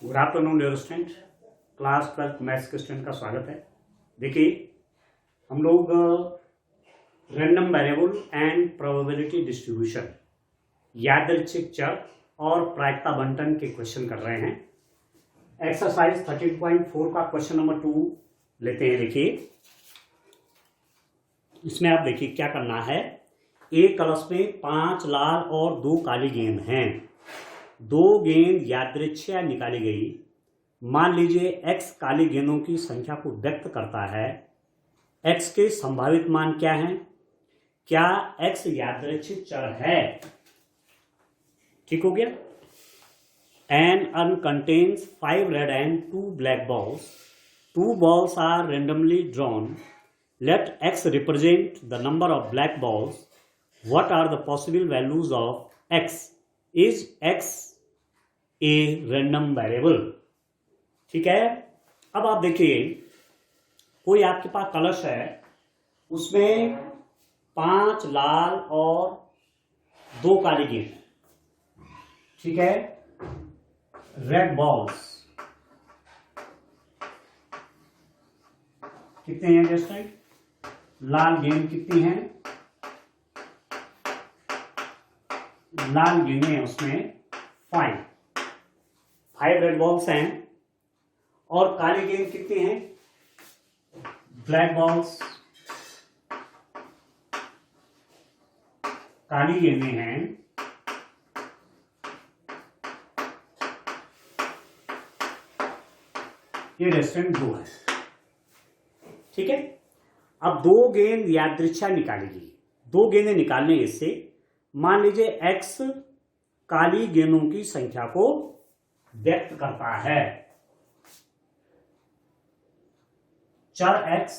Good afternoon dear student, class 12 maths के student का स्वागत है। देखिए हम लोग random variable and probability distribution यादृच्छिक चर और प्रायिकता बंटन के क्वेश्चन कर रहे हैं। एक्सरसाइज 13.4 का क्वेश्चन नंबर 2 लेते हैं। देखिए इसमें आप देखिए क्या करना है। एक कलश में 5 लाल और 2 काली गेंद हैं। 2 गेंद यादृच्छिक निकाली गई। मान लीजिए x काली गेंदों की संख्या को व्यक्त करता है। x के संभावित मान क्या हैं? क्या x यादृच्छिक चर है? ठीक हो गया। An urn contains 5 red and 2 black balls. 2 balls are randomly drawn. Let x represent the number of black balls. What are the possible values of x? Is x a random variable? ठीक है। अब आप देखिए कोई आपके पास कलश है, उसमें 5 लाल और 2 काली गेंद, ठीक है, रेड बॉल्स कितने हैं जस्ट? लाल गेंद कितनी हैं? लाल गेंदें उसमें 5 रेड बॉल्स हैं। और काली गेंद कितनी हैं? Black balls. काली गेंदें हैं ये रेस्टोरेंट 2 है, ठीक है। अब 2 गेंद यादृच्छिक निकालेगी। 2 गेंदें निकालने इससे मान लीजिए x काली गेंदों की संख्या को व्यक्त करता है। चर x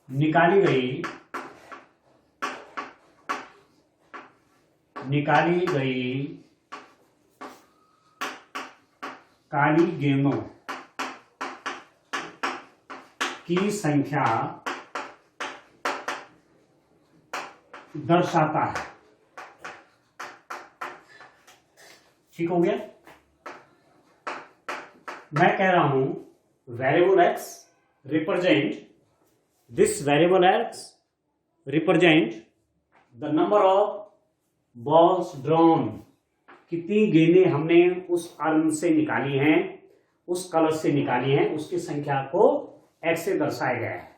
निकाली गई काली गेंदों की संख्या दर्शाता है। ठीक हो गया। मैं कह रहा हूं variable x represent this variable x represent the number of balls drawn. कितनी गेंदें हमने उस अर्न से निकाली हैं, उस कलश से निकाली हैं, उसकी संख्या को x से दर्शाया गया है।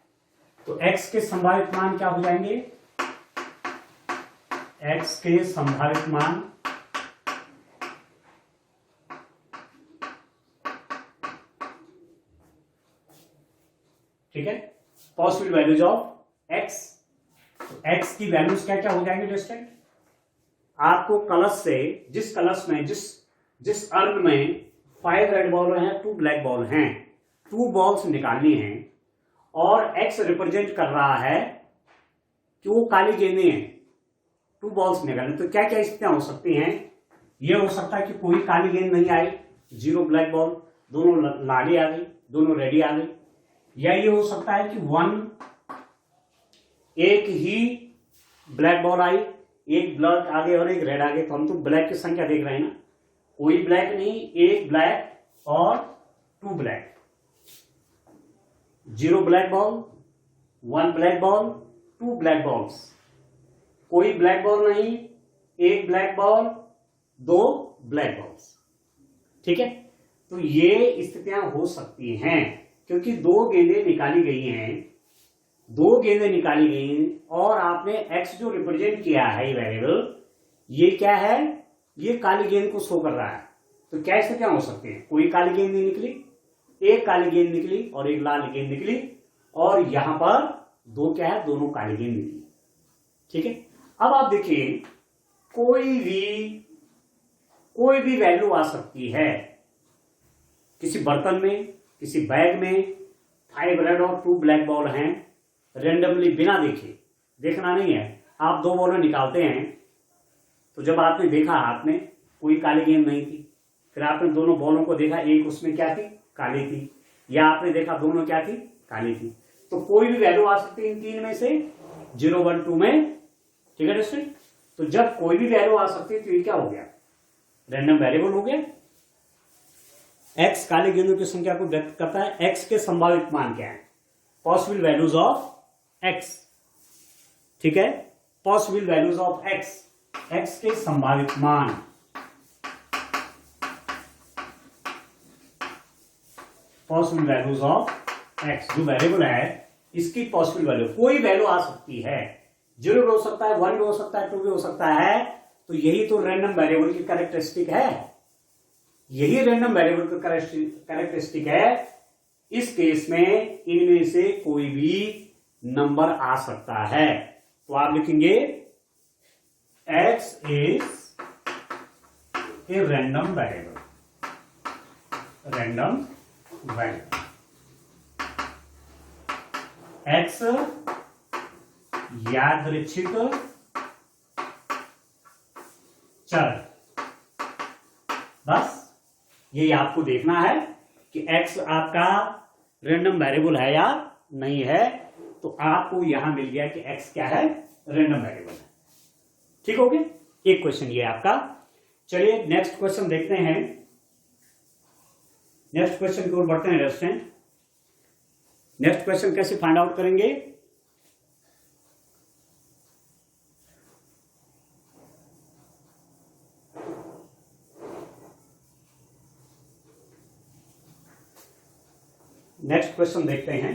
तो x के संभावित मान क्या हो जाएंगे? x के संभावित मान ठीक है, पॉसिबल वैल्यूज ऑफ x। तो x की वैल्यूज क्या क्या हो जाएंगे दोस्तों? आपको कलश से, जिस कलश में जिस अर्न में 5 रेड बॉल हैं, 2 ब्लैक बॉल हैं, 2 बॉल्स निकालनी हैं और x रिप्रेजेंट कर रहा है कि वो काली गेंदें हैं, 2 बॉल्स निकालने। तो क्या क्या स्थितियां हो सकती हैं? ये हो सकता है कि कोई काली गेंद नहीं आई, 0 ब्लैक बॉल, दोनों लाली आ गई, दोनों रेडी आ गई। या ये हो सकता है कि एक ही ब्लैक बॉल आई, एक ब्लैक आगे और एक रेड आगे। तो हम तो ब्लैक की संख्या देख रहे हैं ना, कोई ब्लैक नहीं, एक ब्लैक और 2 black. 0 black ball, 1 black ball, 2 black balls. कोई ब्लैक बॉल नहीं, एक ब्लैक बॉल, 2 ब्लैक बॉल्स। ठीक है। तो ये स्थितियां हो सकती हैं क्योंकि 2 गेंदें निकाली गई हैं, 2 गेंदें निकाली गई और आपने x जो रिप्रेजेंट किया है ये वेरिएबल, ये क्या है? ये काली गेंद को शो कर रहा है। तो क्या स्थितियां हो सकती हैं? कोई काली गेंद नहीं निकली, एक काली गेंद निकली और एक लाल गेंद निकली, और यहां पर 2 क्या है? दोनों काली गेंद निकली। ठीक है। अब आप देखिए कोई भी वैल्यू आ सकती है किसी बर्तन में, किसी बैग में। 5 रेड और 2 ब्लैक बॉल हैं, रेंडमली बिना देखे, देखना नहीं है। आप 2 बॉलें निकालते हैं, तो जब आपने देखा हाथ में कोई काली गेंद नहीं थी, फिर आपने दोनों बॉलों को देखा, एक उसमें क्या थी? काली थी। या आपने देखा दोनों क्या थी? काली थी। तो कोई भी वैल्यू आ सकती है इन 3 में से, 0, 1, 2 में। ठीक है दोस्तों। तो जब कोई भी वैल्यू आ सकती है तो ये क्या हो गया? रैंडम वेरिएबल हो गया। एक्स काले गेंदों की संख्या को व्यक्त करता है। एक्स के संभावित मान क्या है? Possible values of x. ठीक है, possible values of x, x के संभावित मान। पॉसिबल वैल्यूज ऑफ एक्स, जो वेरिएबल है इसकी पॉसिबल वैल्यू, कोई वैल्यू आ सकती है, 0 भी हो सकता है, 1 भी हो सकता है, 2 भी हो सकता है। तो यही तो रैंडम वेरिएबल की कैरेक्टरिस्टिक है, यही रैंडम वेरिएबल का कैरेक्टरिस्टिक है। इस केस में इनमें से कोई भी नंबर आ सकता है। तो आप लिखेंगे x is a random variable, random variable. x यादृच्छिक चर। बस ये आपको देखना है कि x आपका रैंडम वेरिएबल है या नहीं है। तो आपको यहां मिल गया कि x क्या है? रैंडम वेरिएबल है। ठीक हो गया, एक क्वेश्चन ये आपका। चलिए नेक्स्ट क्वेश्चन देखते हैं। नेक्स्ट क्वेश्चन की ओर बढ़ते हैं स्टूडेंट। नेक्स्ट क्वेश्चन कैसे फाइंड आउट करेंगे? नेक्स्ट क्वेश्चन देखते हैं।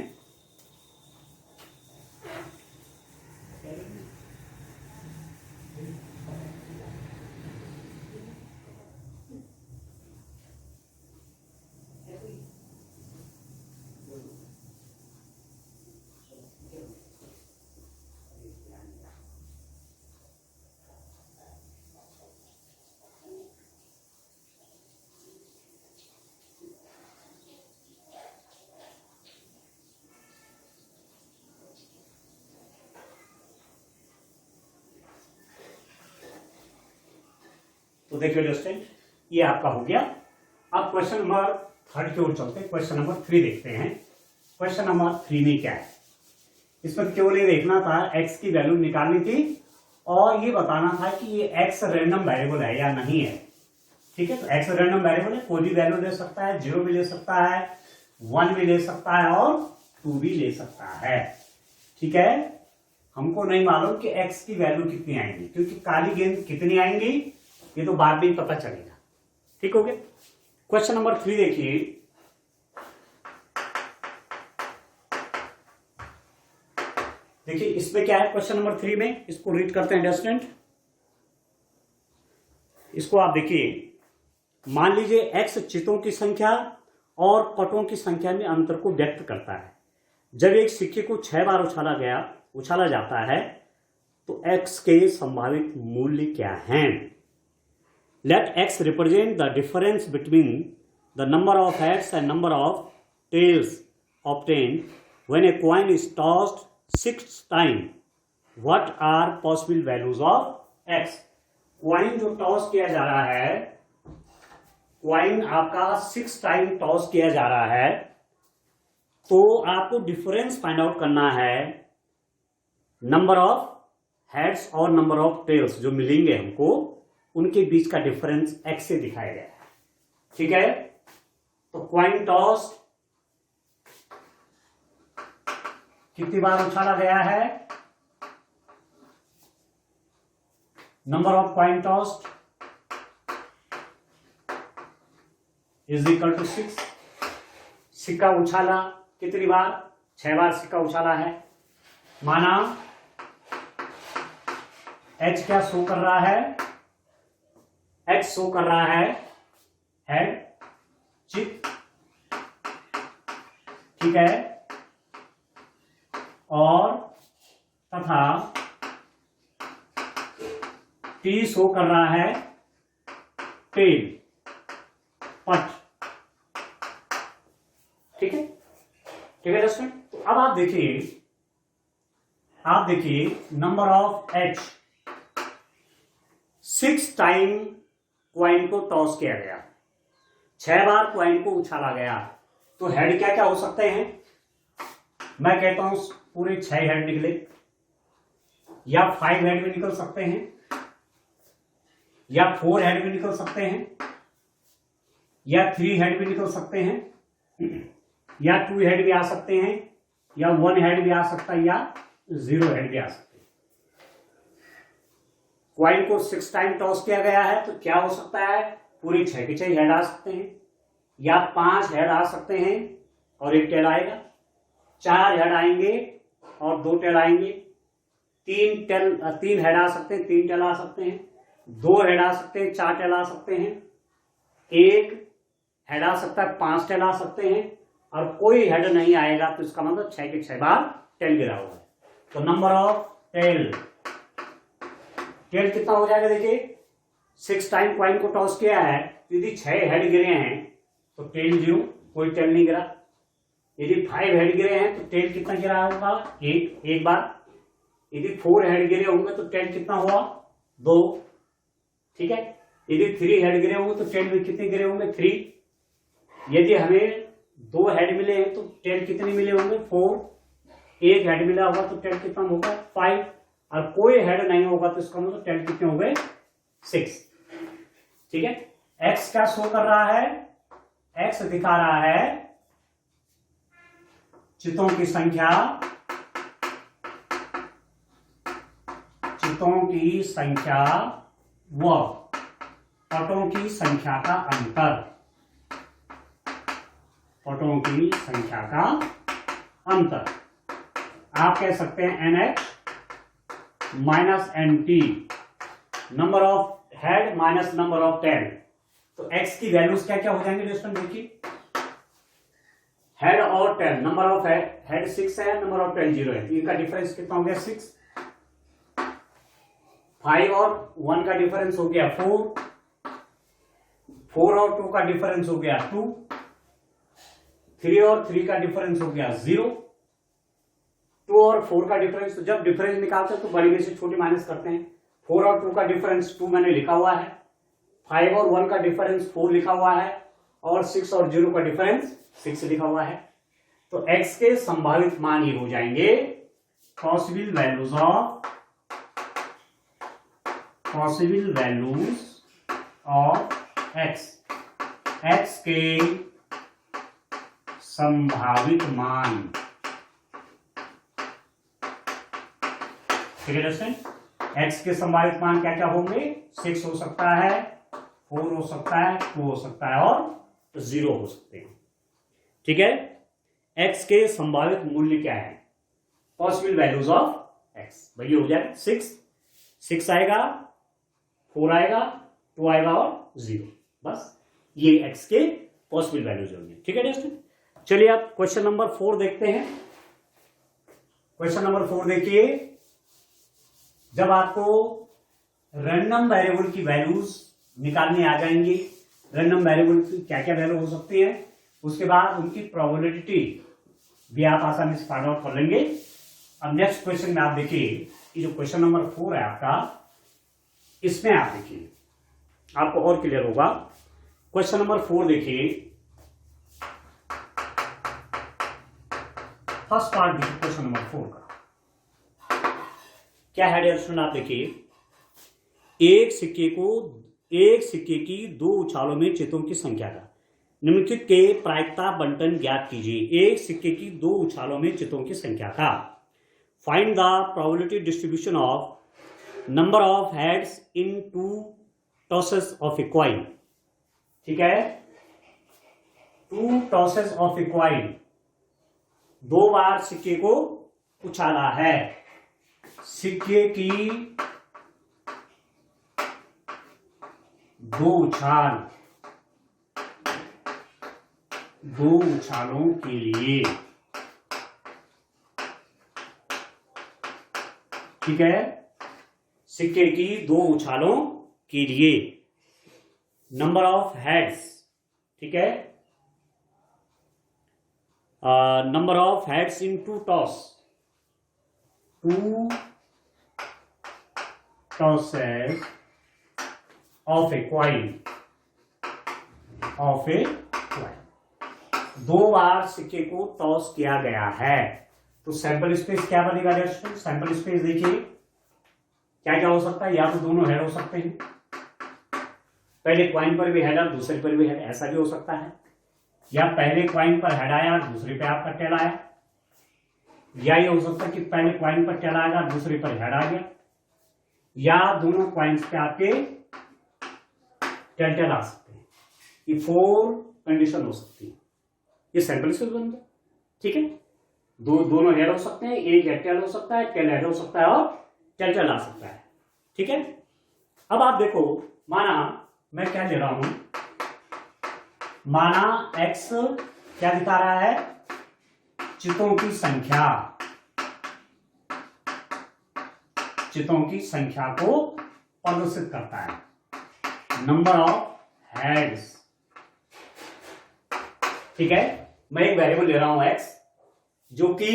तो देखिए दोस्तों, ये आपका हो गया। अब क्वेश्चन नंबर 3 की ओर चलते हैं। क्वेश्चन नंबर 3 देखते हैं। क्वेश्चन नंबर 3 में क्या है? इसमें केवल ये देखना था, एक्स की वैल्यू निकालनी थी और ये बताना था कि ये एक्स रैंडम वेरिएबल है या नहीं है। ठीक है, तो एक्स रैंडम वेरिएबल है, कोई भी वैल्यू ले सकता है, 0 भी ले सकता है, 1 भी ले सकता है और 2 भी ले सकता है। ठीक है, हमको नहीं मालूम कि एक्स की वैल्यू कितनी आएंगी, क्योंकि काली गेंद कितनी आएंगी ये तो बाद में पता चलेगा। ठीक हो गया। क्वेश्चन नंबर 3 देखिए। देखिए इसमें क्या है क्वेश्चन नंबर 3 में, इसको रीड करते हैं स्टूडेंट। इसको आप देखिए, मान लीजिए एक्स चितों की संख्या और पटों की संख्या में अंतर को व्यक्त करता है। जब एक सिक्के को 6 बार उछाला जाता है तो एक्स के संभावित मूल्य क्या हैं? Let x represent the difference between the number of heads and number of tails obtained when a coin is tossed 6 times. What are possible values of x? Coin जो टॉस किया जा रहा है, coin आपका 6 टाइम टॉस किया जा रहा है, तो आपको डिफरेंस फाइंड आउट करना है नंबर ऑफ हेड्स और नंबर ऑफ टेल्स जो मिलेंगे हमको, उनके बीच का डिफरेंस x से दिखाया गया है। ठीक है, तो क्वाइन टॉस कितनी बार उछाला गया है? Number of coin toss is equal to 6। सिक्का उछाला कितनी बार? 6 बार सिक्का उछाला है। माना h क्या शो कर रहा है? x शो कर रहा है हेड, चित, ठीक है, और तथा t शो कर रहा है टेल, पट। ठीक है, ठीक है दोस्तों। तो अब आप देखिए number of h 6 time coin को टॉस किया गया, 6 बार क्वाइन को उछाला गया, तो हेड क्या क्या हो सकते हैं? मैं कहता हूं पूरे 6 हेड निकले, या 5 हेड भी निकल सकते हैं, या 4 हेड भी निकल सकते हैं, या 3 हेड भी निकल सकते हैं, या 2 हेड भी आ सकते हैं, या 1 हेड भी आ सकता है, या 0 हेड भी आ सकते हैं। क्वाइन को 6 टाइम टॉस किया गया है तो क्या हो सकता है, पूरी 6 के 6 हेड आ सकते हैं, या 5 हेड आ सकते हैं और 1 टेल आएगा, 4 हेड आएंगे और 2 टेल आएंगे, 3 हेड आ सकते हैं, 3 टेल आ सकते हैं, 2 हेड आ सकते हैं, 4 टेल आ सकते हैं, 1 हेड आ सकता है, 5 टेल आ सकते हैं, और कोई हेड नहीं आएगा तो इसका मतलब 6 के 6 बार टेल गिरा हुआ है। तो नंबर ऑफ टेल कितना हो जाएगा, देखिए 6 टाइम क्वाइन को टॉस किया है, यदि 6 हेड गिरे हैं तो टेल 0, कोई टेल नहीं गिरा। यदि 5 हेड गिरे हैं तो टेल कितना गिरा होगा, एक बार। यदि 4 हेड गिरे होंगे तो टेल कितना हुआ, 2, ठीक है। यदि 3 हेड गिरे होंगे तो टेल में कितने गिरे होंगे, 3। यदि हमें 2 हेड मिले हैं तो टेल कितने मिले होंगे, 4। 1 हेड मिला होगा तो टेल कितना होगा, 5, और कोई हेड नहीं होगा तो इसका मतलब टेल कितने हो गए, 6, ठीक है। एक्स क्या शो कर रहा है, एक्स दिखा रहा है चितों की संख्या, व पटों की संख्या का अंतर, पटों की संख्या का अंतर। आप कह सकते हैं NH minus NT, number of head minus number of tail. तो x की वैल्यूज क्या क्या हो जाएंगे स्टूडेंट, देखिए हेड और टेल, नंबर ऑफ हेड 6 है, नंबर ऑफ टेल 0 है, तो इनका डिफरेंस कितना हो गया, 6। 5 और 1 का डिफरेंस हो गया 4, 4 और 2 का डिफरेंस हो गया 2, 3 और 3 का डिफरेंस हो गया 0, 2 और 4 का डिफरेंस, तो जब डिफरेंस निकालते हैं तो बड़ी में से छोटी माइनस करते हैं। 4 और 2 का डिफरेंस 2 मैंने लिखा हुआ है, 5 और 1 का डिफरेंस 4 लिखा हुआ है, और 6 और 0 का डिफरेंस 6 लिखा हुआ है। तो x के संभावित मान ये हो जाएंगे पॉसिबल वैल्यूज ऑफ x के संभावित मान, ठीक है दोस्तों। x के संभावित मान क्या क्या होंगे, 6 हो सकता है, 4 हो सकता है, 2 हो सकता है, और 0 हो सकते हैं, ठीक है। x के संभावित मूल्य क्या है, पॉसिबल वैल्यूज ऑफ x, भाई हो जाए 6 आएगा, 4 आएगा, 2 आएगा और 0, बस ये x के पॉसिबल वैल्यूज होंगे, ठीक है दोस्तों। चलिए आप क्वेश्चन नंबर 4 देखते हैं। क्वेश्चन नंबर 4 देखिए, जब आपको रैंडम वेरिएबल की वैल्यूज निकालने आ जाएंगी, रैंडम वेरिएबल की क्या क्या वैल्यू हो सकती है, उसके बाद उनकी प्रोबेबिलिटी भी आप आसानी से फाइंड आउट कर लेंगे। अब नेक्स्ट क्वेश्चन में आप देखिए, ये जो क्वेश्चन नंबर 4 है आपका, इसमें आप देखिए आपको और क्लियर होगा। क्वेश्चन नंबर 4 देखिए, फर्स्ट पार्ट देखिए क्वेश्चन नंबर 4 का क्या है स्टूडेंट, आप देखिए, एक सिक्के की 2 उछालों में चितों की संख्या का निम्नलिखित के प्रायिकता बंटन ज्ञात कीजिए। एक सिक्के की 2 उछालों में चितों की संख्या का, find the probability distribution of number of heads in 2 tosses of a coin, ठीक है। 2 टॉसेस ऑफ ए कॉइन, 2 बार सिक्के को उछाला है, सिक्के की 2 उछालों के लिए, ठीक है, सिक्के की 2 उछालों के लिए नंबर ऑफ हेड्स, ठीक है, number of heads in 2 toss, 2 tosses of A coin, 2 बार सिक्के को टॉस किया गया है, तो सैंपल स्पेस क्या बनेगा दोस्तों, सैंपल स्पेस देखिए क्या क्या हो सकता है, या तो दोनों हेड हो सकते हैं, पहले कॉइन पर भी हेड और दूसरे पर भी हेड, ऐसा भी हो सकता है। या पहले कॉइन पर हेड आया दूसरे पे आपका टेल आया, या ये हो सकता है कि पहले कॉइन पर टेल आएगा दूसरे पर हेड आ गया, या दोनों कॉइन्स पे आपके टेल आ सकते हैं। ये 4 कंडीशन हो सकती है। ये सैंपल स्पेस बन गया। ठीक है, दोनों हेड हो सकते हैं, एक हेड टेल हो सकता है, टेल हेड हो सकता है और टेल आ सकता है। ठीक है, अब आप देखो, माना मैं क्या ले रहा हूं, माना x क्या दिखा रहा है, चितों की संख्या, चितों की संख्या को प्रदर्शित करता है, नंबर ऑफ हेड्स। ठीक है, मैं एक वेरिएबल ले रहा हूं x, जो कि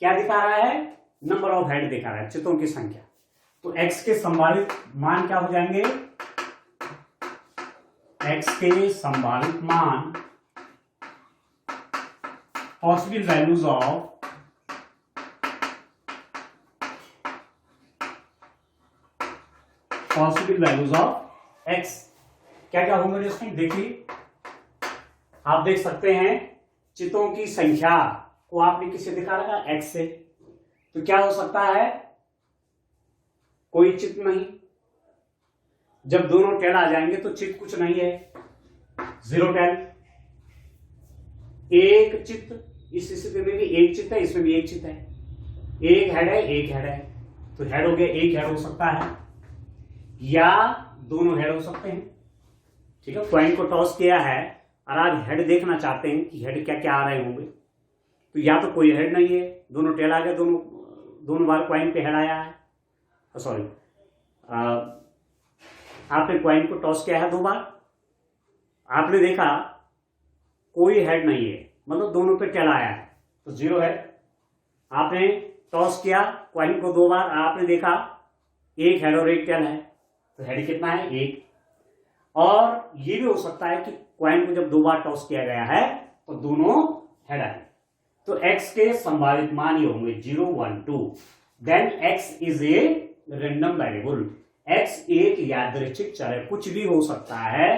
क्या दिखा रहा है, नंबर ऑफ हेड दिखा रहा है, चितों की संख्या। तो x के संभावित मान क्या हो जाएंगे, x के संभावित मान पॉसिबल वैल्यूज ऑफ x क्या क्या होंगे दोस्तों, देखिए आप देख सकते हैं, चितों की संख्या को आपने किससे दिखा रखा है, x से। तो क्या हो सकता है, कोई चित नहीं, जब दोनों टेल आ जाएंगे तो चित कुछ नहीं है, 0 टेल। एक चित, इस स्थिति में भी एक चित है, इसमें भी एक चित है, एक हेड है एक हेड है, तो हेड हो गया, एक हेड हो सकता है या दोनों हेड हो सकते हैं। ठीक है, कॉइन को टॉस किया है और आप हेड देखना चाहते हैं कि हेड क्या क्या आ रहे होंगे, तो या तो कोई हेड नहीं है, दोनों टेल आ गए, दोनों बार कॉइन पे हेड आया है, सॉरी आपने कॉइन को टॉस किया है 2 बार, आपने देखा कोई हेड नहीं है, मतलब दोनों पे टेल आया है, तो 0 है। आपने टॉस किया कॉइन को 2 बार, आपने देखा एक हेड और एक टेल है, तो हेड कितना है, 1। और ये भी हो सकता है कि कॉइन को जब 2 बार टॉस किया गया है तो दोनों हेड आए, तो x के संभावित मान ये होंगे 0, 1, 2। Then x is a random variable, x एक यादृच्छिक चर है, कुछ भी हो सकता है,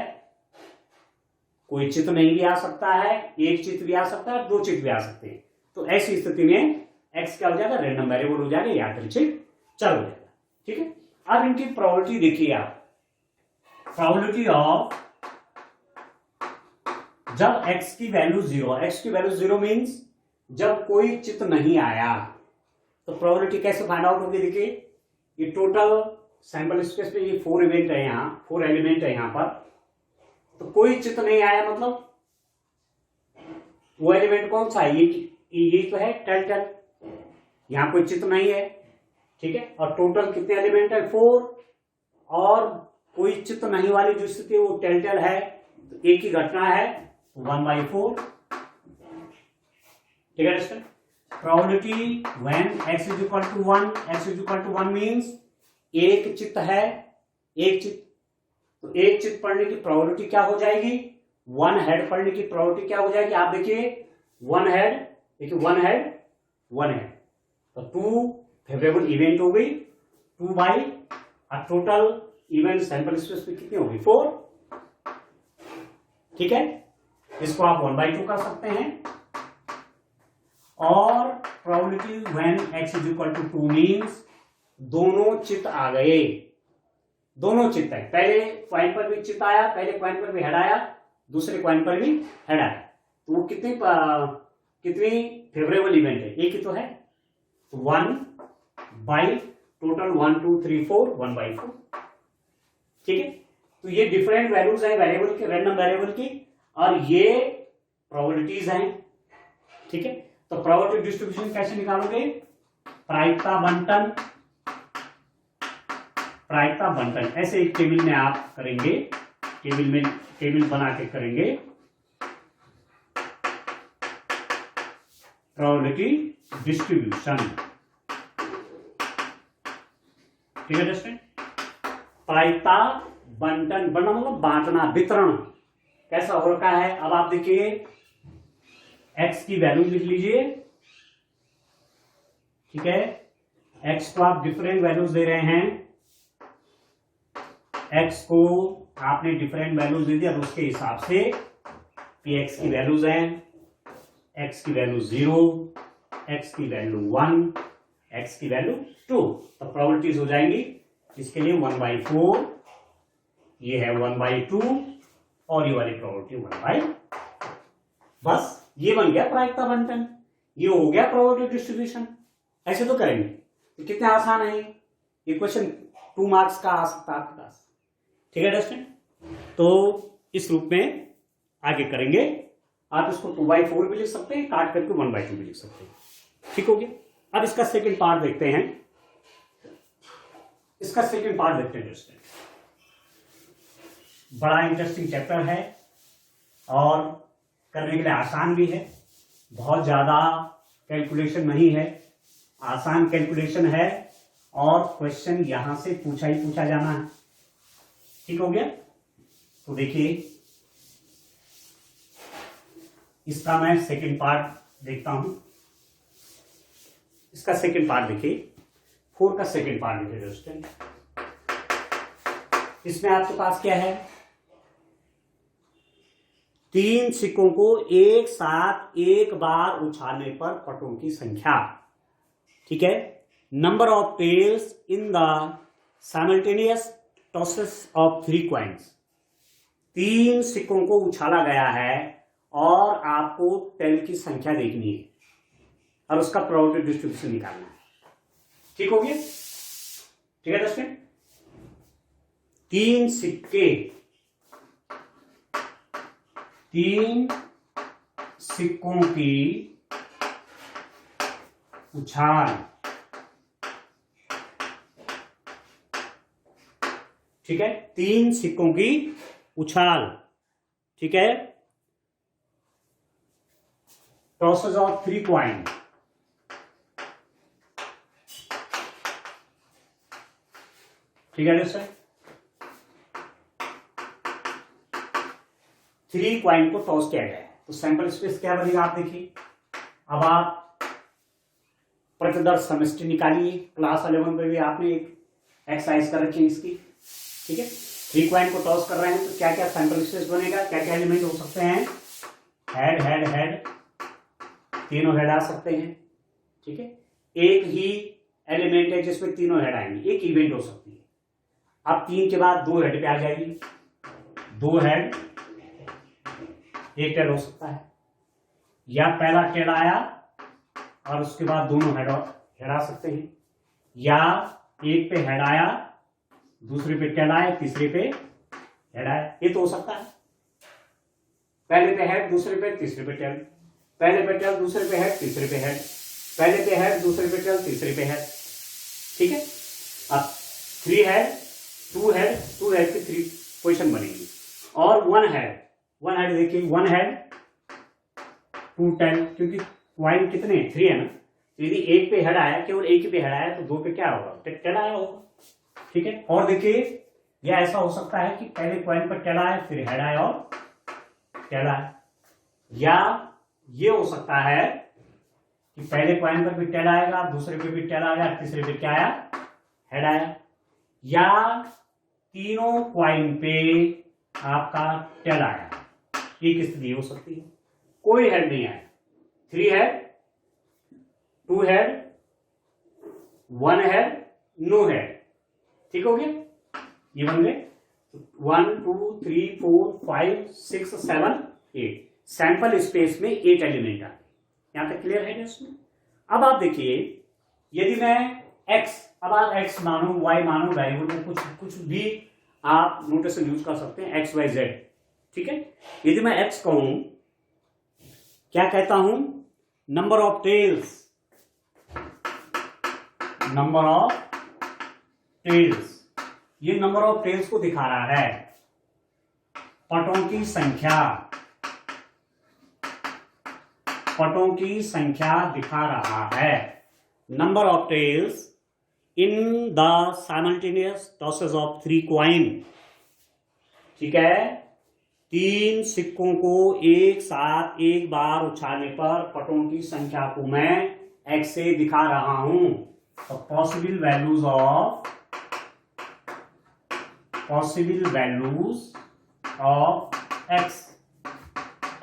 कोई चित्र नहीं भी आ सकता है, एक चित्र भी आ सकता है, 2 चित्र भी आ सकते हैं। तो ऐसी स्थिति में x क्या हो जाएगा, रैंडम वेरिएबल हो जाएगा, यादृच्छिक चर हो जाएगा। ठीक है, अब इनकी प्रोबेबिलिटी देखिए आप, प्रोबेबिलिटी ऑफ जब x की वैल्यू 0, x की वैल्यू 0 मींस जब कोई चित्र नहीं आया, तो प्रोबेबिलिटी कैसे फाइंड आउट होगी, देखिए ये टोटल सैंपल स्पेस पे ये 4 इवेंट है, यहाँ 4 एलिमेंट है यहाँ पर, तो कोई चित्र नहीं आया, मतलब वो एलिमेंट कौन सा है, ये तो है टेल, यहाँ कोई चित्र नहीं है। ठीक है, और टोटल कितने एलिमेंट है, 4, और कोई चित्र नहीं वाली जो स्थिति है वो टेल है, तो एक ही घटना है 1/4। ठीक है दोस्तों, probability when x is equal to 1, x is equal to 1 means एक चित्त है, एक चित्त, तो एक चित्त पढ़ने की प्रोबेबिलिटी क्या हो जाएगी, 1 हेड पढ़ने की प्रोबेबिलिटी क्या हो जाएगी, आप देखिए 1 हेड, देखिए 1 हेड 1 हेड, तो 2 फेवरेबल इवेंट हो गई, 2 by total event sample space पे कितनी होगी, 4। ठीक है, इसको आप 1/2 कर सकते हैं। और probability when x is equal to 2 means दोनों चित्त आ गए, दोनों चित्त है, पहले कॉइन पर भी चित्त आया, पहले कॉइन पर भी हेड आया, दूसरे कॉइन पर भी हेड आया, तो वो कितनी फेवरेबल इवेंट है, एक ही तो है, तो 1 बाई टोटल 1, 2, 3, 4, 1/4। ठीक है, तो ये डिफरेंट वैल्यूज है वेरिएबल के, रैंडम वेरिएबल की, और ये प्रोबेबिलिटीज हैं। ठीक है, तो प्रोबेबिलिटी डिस्ट्रीब्यूशन कैसे निकालोगे, प्रायिकता बंटन, ऐसे एक टेबल में आप करेंगे, टेबल बना के करेंगे, प्रोबेबिलिटी डिस्ट्रीब्यूशन। ठीक है दोस्तों, प्रायिकता बंटन, मतलब बांटना, वितरण कैसा हो रखा है। अब आप देखिए x की वैल्यू लिख लीजिए, ठीक है, x को आप डिफरेंट वैल्यूज दे रहे हैं, एक्स को आपने डिफरेंट वैल्यूज दे दिया, अब उसके हिसाब से कि एक्स की वैल्यूज हैं, एक्स की वैल्यू 0, एक्स की वैल्यू 1, एक्स की वैल्यू 2, तो प्रोबेबिलिटीज हो जाएंगी इसके लिए 1/4, ये है 1/2 और ये वाली प्रोबेबिलिटी 1/, बस ये बन गया प्रायिकता बंटन, ये हो गया प्रोबेबिलिटी डिस्ट्रीब्यूशन। ऐसे तो करेंगे तो कितने आसान है ये क्वेश्चन, 2 मार्क्स का आ सकता है आपके पास। ठीक है डस्टिन, तो इस रूप में आगे करेंगे। आप इसको 2/4 भी लिख सकते हैं, काट करके 1/2 भी लिख सकते हैं। ठीक हो गया। अब इसका सेकंड पार्ट देखते हैं, इसका सेकंड पार्ट देखते हैं डस्टिन। बड़ा इंटरेस्टिंग चैप्टर है और करने के लिए आसान भी है, बहुत ज्यादा कैलकुलेशन नहीं है, आसान कैलकुलेशन है और क्वेश्चन यहां से पूछा ही पूछा जाना है। ठीक हो गया। तो देखिए इसका मैं सेकंड पार्ट देखता हूं, इसका सेकंड पार्ट देखिए, 4 का सेकंड पार्ट देखिए दोस्तों। इसमें आपके पास क्या है, 3 सिक्कों को एक साथ एक बार उछालने पर पटों की संख्या। ठीक है, number of tails in the simultaneous tosses of 3 coins. 3 सिक्कों को उछाला गया है और आपको टेल की संख्या देखनी है और उसका प्रोबेबिलिटी डिस्ट्रीब्यूशन निकालना है। ठीक हो गया। ठीक है दोस्तों, 3 सिक्के, 3 सिक्कों की उछाल। ठीक है, 3 सिक्कों की उछाल। ठीक है, टॉसेस ऑफ 3 कॉइन। ठीक है दोस्तों, 3 कॉइन को टॉस किया गया है, तो सैंपल स्पेस क्या बनेगा आप देखिए। अब आप प्रतिदर्श समष्टि निकालिए, क्लास 11 पे भी आपने एक एक्सरसाइज कर रखी है इसकी। ठीक है, 3 कॉइन को टॉस कर रहे हैं तो क्या क्या सैंपल स्पेस बनेगा, क्या क्या एलिमेंट हो सकते हैं, हेड हेड हेड, तीनों हेड आ सकते हैं। ठीक है, एक ही एलिमेंट है जिसमें तीनों हेड आएंगे, एक इवेंट हो सकती है। अब 3 के बाद 2 हेड पे आ जाएगी, 2 हेड, एक टेल हो सकता है, या पहला टेल आया और उसके बाद दोनों हेड आ सकते हैं, या एक पे हेड आया, दूसरे पे टेल आया, तीसरे पे हेड आया, ये तो हो सकता है। पहले पे हेड, दूसरे पे, तीसरे पे टेल, पहले पे टेल, दूसरे पे हेड, तीसरे पे हेड, पहले पे हेड, दूसरे पे टेल, तीसरे पे हेड। ठीक है, अब 3 हेड, 2 हेड, 2 हेड की 3 पोजिशन बनेगी और 1 हेड, 1 हेड देखिए, 1 हेड 2 टेल, क्योंकि कॉइन कितने 3 है ना, तो यदि एक पे हेड आया, केवल एक ही पे हेड आया तो 2 पे क्या होगा, टेल आया होगा। ठीक है, और देखिए यह ऐसा हो सकता है कि पहले कॉइन पर टेल आया, फिर हेड आया और टेल आया, या ये हो सकता है कि पहले कॉइन पर भी टेल आएगा, दूसरे पे भी टेल आएगा, तीसरे पे क्या आया, हेड आया, या तीनों कॉइन पे आपका टेल आया, एक स्थिति हो सकती है। कोई हेड नहीं आया, 3 head, 2 head, 1 head, no head. ठीक हो गया, ये बन गए 1 2 3 4 5 6 7 8 सैंपल स्पेस में 8 एलिमेंट आ गए। यहां तक क्लियर है इसमें। अब आप देखिए, यदि मैं x, अब आप x मानो, y मानो, वेरिएबल में कुछ भी आप नोटेशन यूज कर सकते हैं, x y z। ठीक है, यदि मैं x कहूं, क्या कहता हूं, number of tails, number of tails, ये नंबर ऑफ टेल्स को दिखा रहा है, पटों की संख्या, पटों की संख्या दिखा रहा है। Number of tails in the simultaneous tosses of 3 coin. ठीक है, 3 सिक्कों को एक साथ एक बार उछालने पर पटों की संख्या को मैं एक्स से दिखा रहा हूं। तो possible values of possible values of x,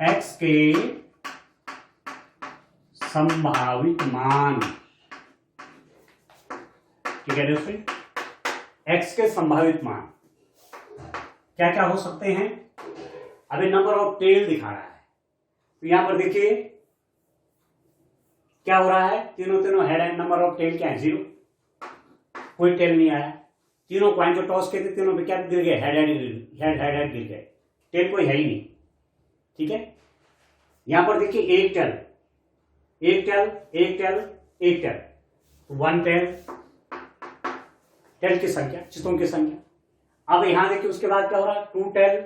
x के संभावित मान, ठीक है दोस्तों, एक्स के संभावित मान क्या क्या हो सकते हैं। अभी नंबर ऑफ टेल दिखा रहा है, तो यहां पर देखिए क्या हो रहा है, तीनों head and number of tail क्या है, 0, कोई टेल नहीं आया। तीनों कॉइन जो टॉस किए थे तीनों में क्या गिर गए, हेड गिर गए, टेल कोई है ही नहीं, ठीक है। यहां पर देखिए एक टेल, एक टेल, एक टेल, एक टेल, 1 टेल, टेल की संख्या, चितों की संख्या। अब यहां देखिए उसके बाद क्या हो रहा है, 2 टेल,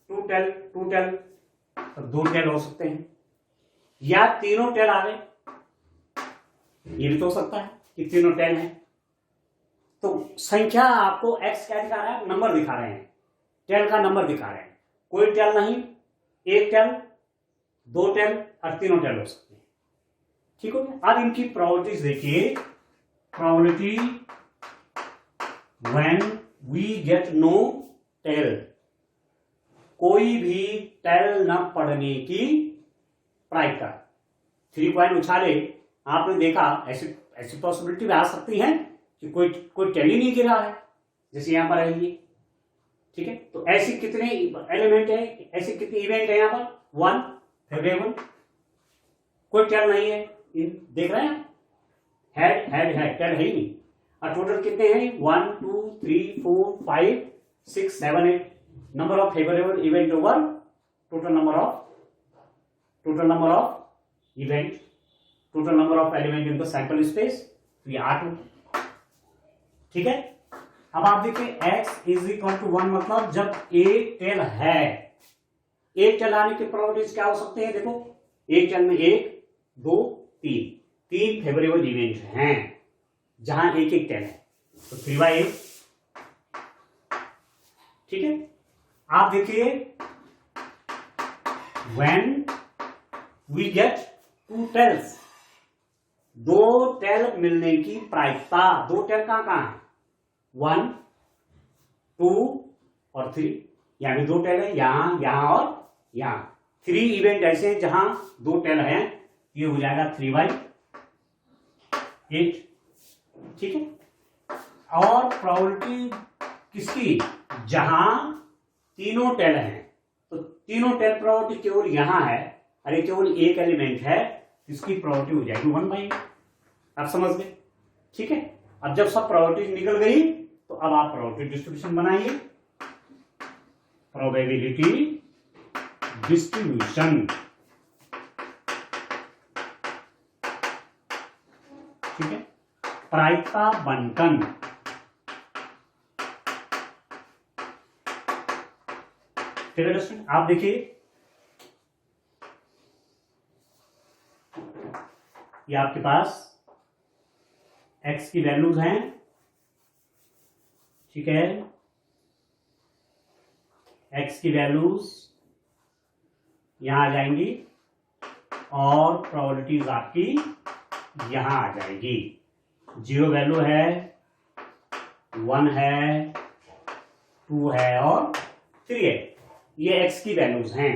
2 टेल, 2 टेल, तो 2 टेल हो सकते हैं, या तीनों टेल आ गए, ये भी तो हो सकता है कि तीनों टेल हैं। तो संख्या आपको एक्स क्या दिखा रहा है, नंबर दिखा रहे हैं, टेल का नंबर दिखा रहे हैं। कोई टेल नहीं, एक टेल, 2 टेल और तीनों टेल हो सकते हैं, ठीक हो गया। अब इनकी प्रोबेबिलिटीज देखिए, probability when we get no tail, कोई भी टेल न पढ़ने की प्रायिकता। 3 कॉइन उछाले, आपने देखा ऐसी पॉसिबिलिटी भी आ सकती है कि कोई टेल ही नहीं गिरा है, जैसे यहां पर है ये, ठीक है। तो ऐसी कितने एलिमेंट है, ऐसे कितने इवेंट है यहां पर, 1 फेवरेबल, कोई टेल नहीं है, देख रहे हैं, हेड टेल है ही नहीं। और टोटल कितने हैं, 1 2 3 4 5 6 7 8, number of favourable event over total number of event, total number of element in the sample space, तो ये 8 हो, ठीक है। अब आप देखिए x इज इक्वल टू 1, मतलब जब एक टेल है, एक टेल आने की प्रोबेबिलिटीज क्या हो सकते हैं, देखो एक टेल में 1 2 3 फेवरेबल इवेंट हैं जहां एक टेल है, तो 3/8, ठीक है। आप देखिए when we get 2 tails, 2 tail मिलने की प्रायिकता, 2 टेल कहां है, 1 2 और 3, यहां भी 2 टेल है, यहां और यहां, 3 इवेंट ऐसे हैं जहां 2 टेल हैं, ये हो जाएगा 3/8, ठीक है। और प्रोबेबिलिटी किसकी, जहां तीनों टेल हैं, तो तीनों टेल प्रोबेबिलिटी केवल यहां है, अरे केवल एक एलिमेंट है, इसकी प्रोबेबिलिटी हो जाएगी 1/8, आप समझ गए, ठीक है। अब जब सब प्रोबेबिलिटी निकल गई तो अब आप प्रोबेबिलिटी डिस्ट्रीब्यूशन बनाइए, प्रोबेबिलिटी डिस्ट्रीब्यूशन, ठीक है, प्रायिकता बंटन, ठीक है दोस्तों। आप देखिए ये आपके पास x की वैल्यूज हैं, ठीक है, x की वैल्यूज यहां आ जाएंगी और प्रोबेबिलिटीज आपकी यहां आ जाएगी। 0 वैल्यू है, 1 है, 2 है और 3 है, ये x की वैल्यूज हैं।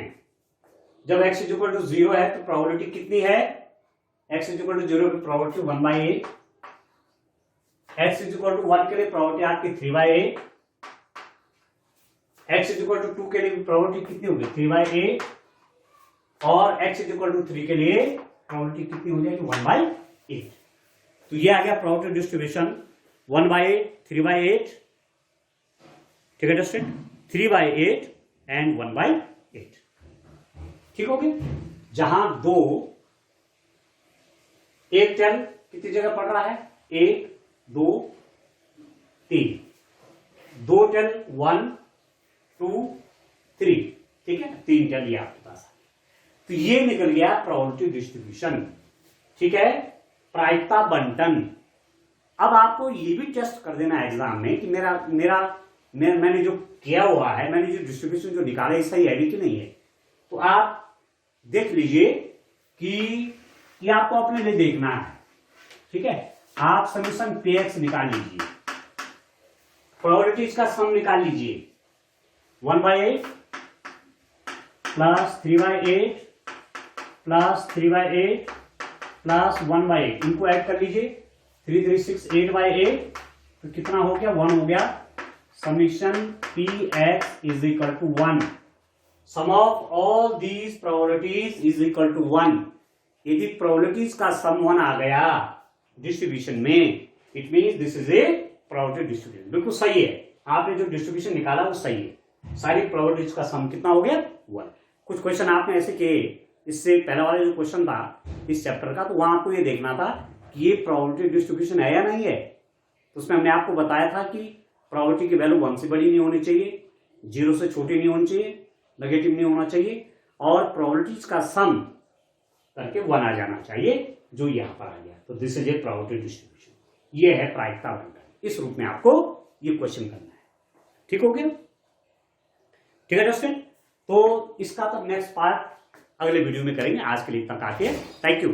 जब x इक्वल टू 0 है तो प्रोबेबिलिटी कितनी है, x इक्वल टू 0 की प्रोबेबिलिटी 1/8, x इक्वल टू 1 के लिए प्रोबेबिलिटी आपकी 3/8, x इक्वल टू 2 के लिए प्रोबेबिलिटी कितनी होगी, 3/8, और x इक्वल टू 3 के लिए प्रोबेबिलिटी कितनी हो जाएगी, 1/8। तो ये आ गया प्रोबेबिलिटी डिस्ट्रीब्यूशन, 1/8, 3/8, ठीक है दोस्तों, 3/8 एंड 1/8, ठीक हो गया। जहां 2 एक टेल कितनी जगह पड़ रहा है, 1 2 3, 2 टेल 1 2 3, ठीक है, 3 टेल ये आपके पास है। तो ये निकल गया प्रोबेबिलिटी डिस्ट्रीब्यूशन, ठीक है, प्रायिकता बंटन। अब आपको ये भी टेस्ट कर देना है एग्जाम में कि मैंने जो किया हुआ है, मैंने जो डिस्ट्रीब्यूशन जो निकाला है सही है कि नहीं है। तो आप देख लीजिए कि ये आपको अपने लिए देखना है, ठीक है। आप समीशन px निकाल लीजिए, प्रोबेबिलिटीज का सम निकाल लीजिए 1/8 प्लस 3/8 प्लस 3/8 प्लस 1/8, इनको ऐड कर लीजिए 3 3 6 8/8, तो कितना हो गया 1 हो गया। Summation P X is equal to 1, sum of all these probabilities is equal to 1। यदि प्रोबेबिलिटीज का सम 1 आ गया डिस्ट्रीब्यूशन में, it means this is a probability distribution. बिल्कुल सही है, आपने जो डिस्ट्रीब्यूशन निकाला वो सही है। सारी प्रोबेबिलिटीज का सम कितना हो गया 1। कुछ क्वेश्चन आपने ऐसे किए, इससे पहले वाला जो क्वेश्चन था इस चैप्टर का, तो वहां आपको ये देखना था कि ये प्रोबेबिलिटी डिस्ट्रीब्यूशन है या नहीं है। तो उसमें हमने आपको बताया था कि प्रोबेबिलिटी की वैल्यू 1 से बड़ी नहीं होनी चाहिए, 0 से छोटी नहीं होनी चाहिए, नेगेटिव नहीं होना चाहिए, और प्रोबेबिलिटीज का सम करके 1 आ जाना चाहिए, जो यहां पर आ गया। तो this is a probability distribution, ये है प्रायिकता बंटन। इस रूप में आपको ये क्वेश्चन करना है। ठीक हो गया? ठीक है दोस्तों, तो इसका तो नेक्स्ट पार्ट अगले वीडियो में करेंगे। आज के लिए इतना काफी है। Thank you.